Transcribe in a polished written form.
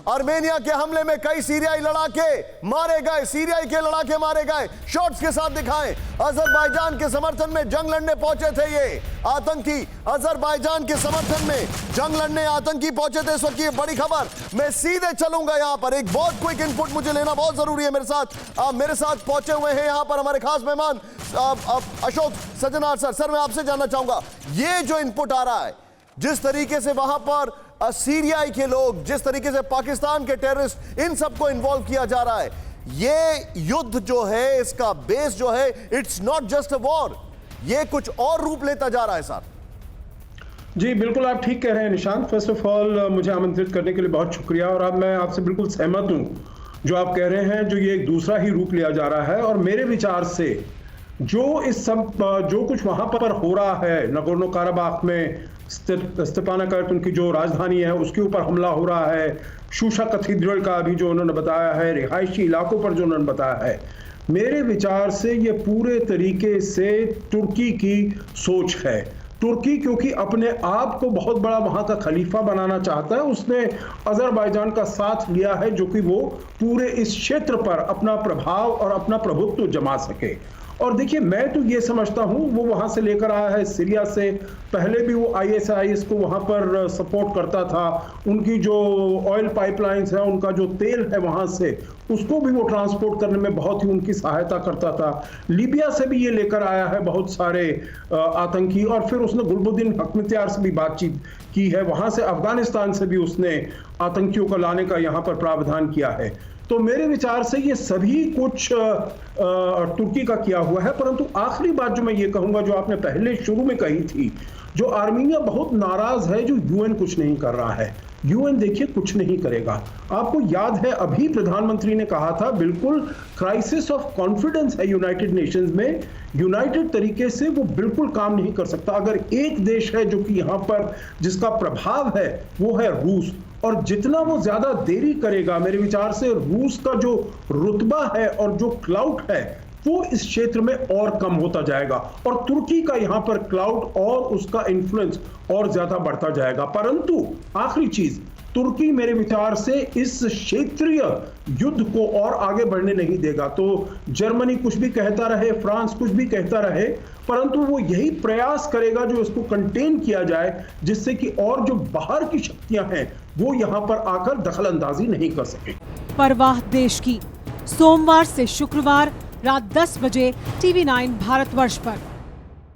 Armenia के हमले में कई सीरियाई लड़ाके मारे गए, सीरियाई के लड़ाके मारे गए, शॉट्स के साथ दिखाएं। अजरबैजान के समर्थन में जंग लड़ने पहुंचे थे ये आतंकी, अजरबैजान के समर्थन में जंग लड़ने आतंकी पहुंचे थे। इस वक्त की बड़ी खबर, मैं सीधे चलूंगा यहां पर, एक बहुत क्विक इनपुट मुझे लेना बहुत जरूरी है। मेरे साथ पहुंचे हुए हैं यहां पर हमारे खास मेहमान अशोक सजनार सर। सर मैं आपसे जानना चाहूंगा, ये जो इनपुट आ रहा है, जिस तरीके से वहां पर सीरियाई के लोग, जिस तरीके से पाकिस्तान के टेररिस्ट, इन सबको इन्वॉल्व किया जा रहा है, ये युद्ध जो है, इसका बेस जो है, it's not just a war, ये कुछ और रूप लेता जा रहा है सर। जी बिल्कुल, आप ठीक कह रहे हैं निशांत। फर्स्ट ऑफ ऑल मुझे आमंत्रित करने के लिए बहुत शुक्रिया, और अब मैं आपसे बिल्कुल सहमत हूं जो आप कह रहे हैं, जो ये एक दूसरा ही रूप लिया जा रहा है। और मेरे विचार से जो कुछ वहां पर हो रहा है, नगोर्नो काराबाख में स्टेपानाकर्त उनकी जो राजधानी है उसके ऊपर हमला हो रहा है, शूशा कैथेड्रल का भी जो उन्होंने बताया है, रिहायशी इलाकों पर जो उन्होंने बताया है, मेरे विचार से ये पूरे तरीके से तुर्की की सोच है। तुर्की क्योंकि अपने आप को बहुत बड़ा वहां का खलीफा बनाना चाहता है, उसने अजरबैजान का साथ लिया है जो कि वो पूरे इस क्षेत्र पर अपना प्रभाव और अपना प्रभुत्व जमा सके। और देखिए, मैं तो ये समझता हूं, वो वहां से लेकर आया है सीरिया से, पहले भी वो आईएसआईएस को वहां पर सपोर्ट करता था, उनकी जो ऑयल पाइपलाइंस है, उनका जो तेल है वहां से, उसको भी वो ट्रांसपोर्ट करने में बहुत ही उनकी सहायता करता था। लीबिया से भी ये लेकर आया है बहुत सारे आतंकी, और फिर उसने गुलबुद्दीन हकमतियार से भी बातचीत की है, वहां से अफगानिस्तान से भी उसने आतंकियों को लाने का यहाँ पर प्रावधान किया है। तो मेरे विचार से ये सभी कुछ तुर्की का किया हुआ है। परंतु आखिरी बात जो मैं ये कहूंगा, जो आपने पहले शुरू में कही थी, जो आर्मीनिया बहुत नाराज है, जो यूएन कुछ नहीं कर रहा है। यूएन देखिए कुछ नहीं करेगा। आपको याद है अभी प्रधानमंत्री ने कहा था, बिल्कुल क्राइसिस ऑफ कॉन्फिडेंस है यूनाइटेड नेशंस में, यूनाइटेड तरीके से वो बिल्कुल काम नहीं कर सकता। अगर एक देश है जो कि यहाँ पर जिसका प्रभाव है वो है रूस, और जितना वो ज्यादा देरी करेगा, मेरे विचार से रूस का जो रुतबा है और जो क्लाउट है वो इस क्षेत्र में और कम होता जाएगा, और तुर्की का यहां पर क्लाउड और उसका इन्फ्लुएंस और ज्यादा बढ़ता जाएगा। परंतु आखिरी चीज, तुर्की मेरे विचार से इस क्षेत्रीय युद्ध को और आगे बढ़ने नहीं देगा। तो जर्मनी कुछ भी कहता रहे, फ्रांस कुछ भी कहता रहे, परंतु वो यही प्रयास करेगा जो इसको कंटेन किया जाए, जिससे कि और जो बाहर की शक्तियां हैं वो यहां पर आकर दखल अंदाजी नहीं कर सके। परवाह देश की, सोमवार से शुक्रवार रात 10 बजे TV9 भारतवर्ष पर।